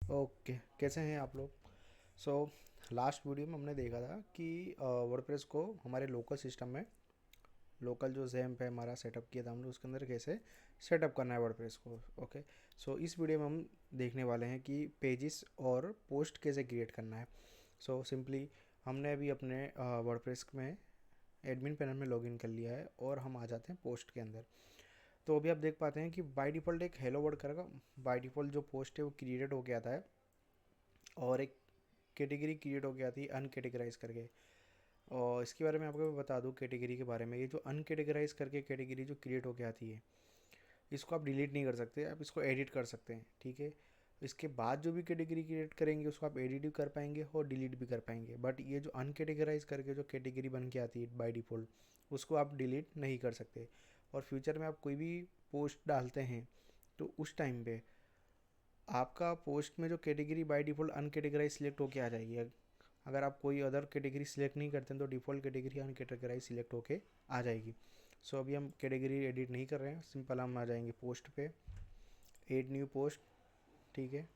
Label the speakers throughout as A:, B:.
A: Okay, कैसे हैं आप लोग? सो लास्ट वीडियो में हमने देखा था कि वर्डप्रेस को हमारे लोकल सिस्टम में, लोकल जो जैम्प है हमारा सेटअप किया था हमने, उसके अंदर कैसे सेटअप करना है वर्डप्रेस को। ओके, सो इस वीडियो में हम देखने वाले हैं कि पेजेस और पोस्ट कैसे क्रिएट करना है। सो सिंपली हमने अभी अपने वर्डप्रेस में एडमिन पैनल में लॉगिन कर लिया है और हम आ जाते हैं पोस्ट के अंदर। तो अभी आप देख पाते हैं कि बाय डिफ़ॉल्ट एक हेलो वर्ड करेगा। बाय डिफ़ॉल्ट जो पोस्ट है वो क्रिएटेड हो गया था और एक कैटेगरी क्रिएट हो गया थी अनकेटेगराइज करके। और इसके बारे में आपको बता दूं, कैटेगरी के बारे में, ये जो अनकेटेगराइज करके कैटेगरी जो क्रिएट हो गया थी, इसको आप डिलीट नहीं कर सकते, आप इसको एडिट कर सकते हैं। ठीक है, इसके बाद जो भी कैटेगरी क्रिएट करेंगे उसको आप एडिट भी कर पाएंगे और डिलीट भी कर पाएंगे। बट ये जो अनकेटेगराइज करके जो कैटेगरी बन के आती है बाय डिफ़ॉल्ट, उसको आप डिलीट नहीं कर सकते। और फ्यूचर में आप कोई भी पोस्ट डालते हैं तो उस टाइम पे आपका पोस्ट में जो कैटेगरी बाय डिफ़ॉल्ट अनकेटेगराइज सिलेक्ट होके आ जाएगी। अगर आप कोई अदर कैटेगरी सिलेक्ट नहीं करते हैं तो डिफ़ॉल्ट कैटेगरी अनकेटेगराइज सिलेक्ट होके आ जाएगी। सो अभी हम कैटेगरी एडिट नहीं कर रहे हैं, सिंपल हम आ जाएंगे पोस्ट पे, एड न्यू पोस्ट। ठीक है,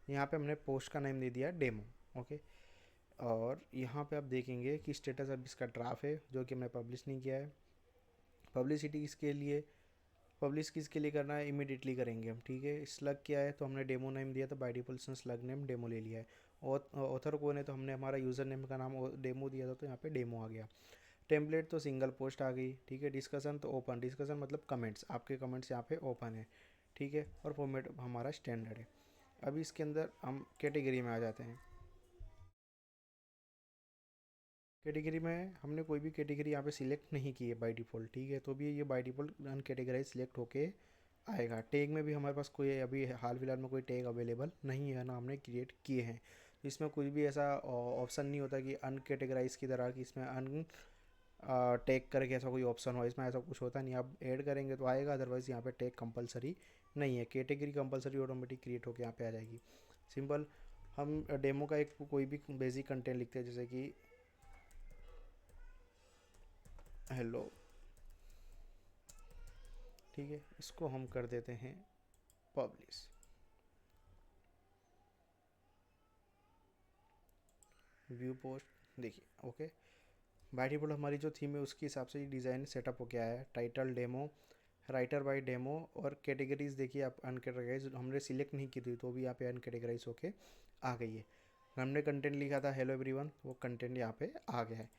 A: यहाँ पे हमने पोस्ट का नेम दे दिया डेमो। ओके, और यहाँ पे आप देखेंगे कि स्टेटस अब इसका ड्राफ्ट है जो कि हमने पब्लिश नहीं किया है। पब्लिसिटी इसके लिए, पब्लिश किसके लिए करना है, इमीडिएटली करेंगे हम। ठीक है, स्लग किया है तो हमने डेमो नेम दिया, तो by default slug name demo ले लिया है। और ऑथर कौन है, तो हमने हमारा यूज़र नेम का नाम डेमो दिया था तो यहाँ पे डेमो आ गया। टेम्पलेट तो सिंगल पोस्ट आ गई। ठीक है, डिस्कशन तो ओपन, डिस्कशन मतलब कमेंट्स, आपके कमेंट्स यहाँ पे ओपन है। ठीक है, और फॉर्मेट हमारा स्टैंडर्ड है। अभी इसके अंदर हम कैटेगरी में आ जाते हैं। कैटेगरी में हमने कोई भी कैटेगरी यहाँ पे सिलेक्ट नहीं की है बाय डिफ़ॉल्ट। ठीक है, तो भी ये बाय डिफ़ॉल्ट अनकेटेगराइज सिलेक्ट होके आएगा। टैग में भी हमारे पास कोई अभी हाल फिलहाल में कोई टैग अवेलेबल नहीं है, ना हमने क्रिएट किए हैं। तो इसमें कुछ भी ऐसा ऑप्शन नहीं होता कि अनकेटेगराइज की तरह कि इसमें अन टैग करके ऐसा कोई ऑप्शन हो, इसमें ऐसा कुछ होता नहीं। आप ऐड करेंगे तो आएगा, अदरवाइज़ यहाँ पे टैग कंपलसरी नहीं है। कैटेगरी कंपलसरी ऑटोमेटिक क्रिएट होकर यहाँ पे आ जाएगी। सिंपल हम डेमो का एक कोई भी बेसिक कंटेंट लिखते हैं, जैसे कि हेलो। ठीक है, इसको हम कर देते हैं पब्लिश। व्यू पोस्ट देखिए। ओके, बाय डिफ़ॉल्ट हमारी जो थीम है उसके हिसाब से डिज़ाइन सेटअप हो गया है। Title demo, writer bye demo, और कैटेगरीज देखिए आप अनकेटेगराइज हमने सिलेक्ट नहीं की थी तो भी यहाँ पे अनकेटेगराइज होके आ गई है। हमने कंटेंट लिखा था हेलो एवरीवन, वो कंटेंट यहाँ पे आ गया है।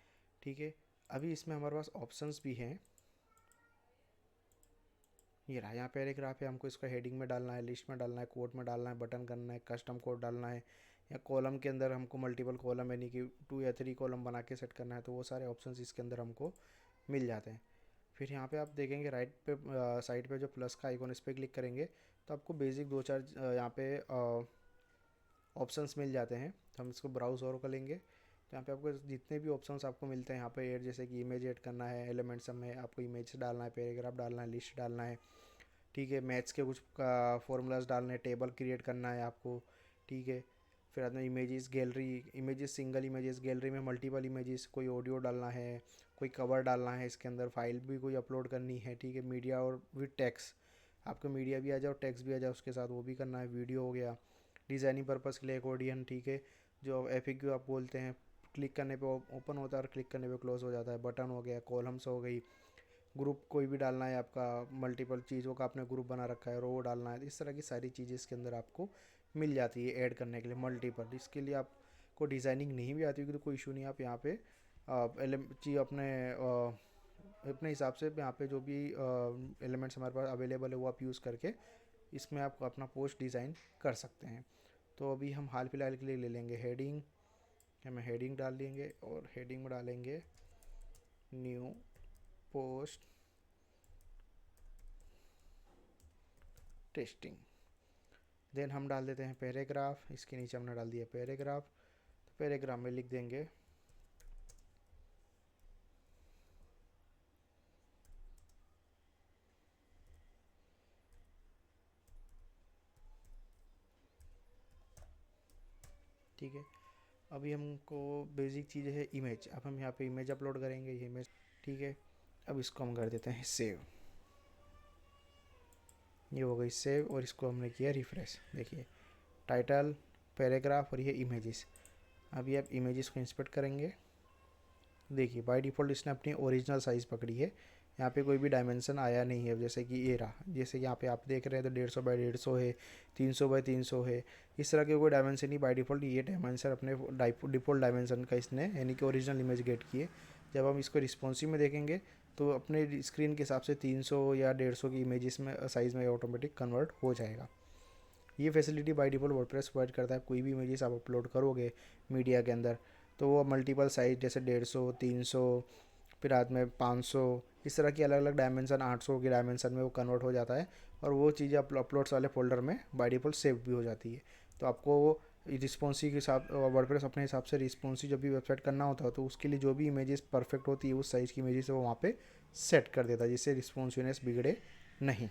A: ठीक है, अभी इसमें हमारे पास ऑप्शंस भी हैं। ये रहा, यहाँ पैराग्राफ है, हमको इसको हेडिंग में डालना है, लिस्ट में डालना है, कोड में डालना है, बटन करना है, कस्टम कोड डालना है, या कॉलम के अंदर हमको मल्टीपल कॉलम यानी कि 2 या 3 कॉलम बना के सेट करना है, तो वो सारे ऑप्शंस इसके अंदर हमको मिल जाते हैं। फिर यहाँ पे आप देखेंगे राइट पे साइड पे जो प्लस का आइकॉन, इस पर क्लिक करेंगे तो आपको बेसिक 2 4 यहाँ पे ऑप्शंस मिल जाते हैं। तो हम इसको ब्राउज और कर लेंगे तो यहाँ पे आपको जितने भी ऑप्शंस आपको मिलते हैं यहाँ पे ऐड, जैसे कि इमेज ऐड करना है, एलिमेंट्स में आपको इमेज डालना है, पैराग्राफ डालना है, लिस्ट डालना है। ठीक है, मैथ्स के कुछ फॉर्मूलाज डालने हैं, टेबल क्रिएट करना है आपको। ठीक है, फिर आते हैं images gallery, images single images, gallery में मल्टीपल इमेजेस, कोई ऑडियो डालना है, कोई कवर डालना है, इसके अंदर फाइल भी कोई अपलोड करनी है। ठीक है, मीडिया और विद टेक्स्ट, आपको मीडिया भी आ जाए और टेक्स्ट भी आ जाए उसके साथ, वो भी करना है। वीडियो हो गया, डिज़ाइनिंग पर्पज़ के लिए अकॉर्डियन। ठीक है, जो FAQ आप बोलते हैं, क्लिक करने पे ओपन होता है और क्लिक करने पे क्लोज हो जाता है। बटन हो गया, कॉलम्स हो गई, ग्रुप कोई भी डालना है आपका, मल्टीपल चीज़ों का आपने ग्रुप बना रखा है, रो डालना है, इस तरह की सारी चीज़ें इसके अंदर आपको मिल जाती है ऐड करने के लिए मल्टीपल। इसके लिए आपको डिज़ाइनिंग नहीं भी आती होगी तो कोई इशू नहीं, आप यहाँ पे चीज अपने अपने हिसाब से यहाँ पे जो भी एलिमेंट्स हमारे पास अवेलेबल है वो आप यूज़ करके इसमें आप अपना पोस्ट डिज़ाइन कर सकते हैं। तो अभी हम हाल फिलहाल के लिए ले लेंगे हेडिंग, हमें हेडिंग डाल देंगे और हेडिंग में डालेंगे न्यू पोस्ट टेस्टिंग। देन हम डाल देते हैं पैराग्राफ, इसके नीचे हमने डाल दिया पैराग्राफ, तो पैराग्राफ में लिख देंगे ठीक है, अभी हमको बेसिक चीज़ है इमेज। अब हम यहाँ पे इमेज अपलोड करेंगे, ये इमेज ठीक है। अब इसको हम कर देते हैं सेव। ये हो गई सेव और इसको हमने किया रिफ्रेश। देखिए टाइटल, पैराग्राफ और ये इमेजेस। अभी आप इमेजेस को इंस्पेक्ट करेंगे, देखिए बाय डिफ़ॉल्ट इसने अपनी ओरिजिनल साइज़ पकड़ी है। यहाँ पे कोई भी डायमेंशन आया नहीं है, जैसे कि ये रहा, जैसे कि यहाँ पे आप देख रहे हैं तो 150 बाई 150 है, 300 बाई 300 है। इस तरह के कोई डायमेंशन नहीं, बाय डिफ़ॉल्ट ये डायमेंशन अपने डिफ़ॉल्ट डायमेंशन का इसने यानी कि ओरिजिनल इमेज गेट किए। जब हम इसको रिस्पॉन्सिव में देखेंगे तो अपने स्क्रीन के हिसाब से 300 या 150 की इमेजेस में साइज़ में ऑटोमेटिक कन्वर्ट हो जाएगा। ये facility by default WordPress provide करता है। कोई भी इमेजेस आप अपलोड करोगे मीडिया के अंदर तो वो मल्टीपल साइज जैसे 150, 300, फिर बाद में 500, इस तरह की अलग अलग डायमेंशन, 800 की डायमेंशन में वो कन्वर्ट हो जाता है और वो चीज़ें अपलोड्स वाले फोल्डर में बाय डिफ़ॉल्ट सेव भी हो जाती है। तो आपको वो रिस्पॉन्सिव के हिसाब वर्डप्रेस अपने हिसाब से रिस्पॉन्सिव जब भी वेबसाइट करना होता है तो उसके लिए जो भी इमेजेस परफेक्ट होती है उस साइज़ की इमेजेस वो वहाँ पे सेट कर देता है, जिससे रिस्पॉन्सिवनेस बिगड़े नहीं।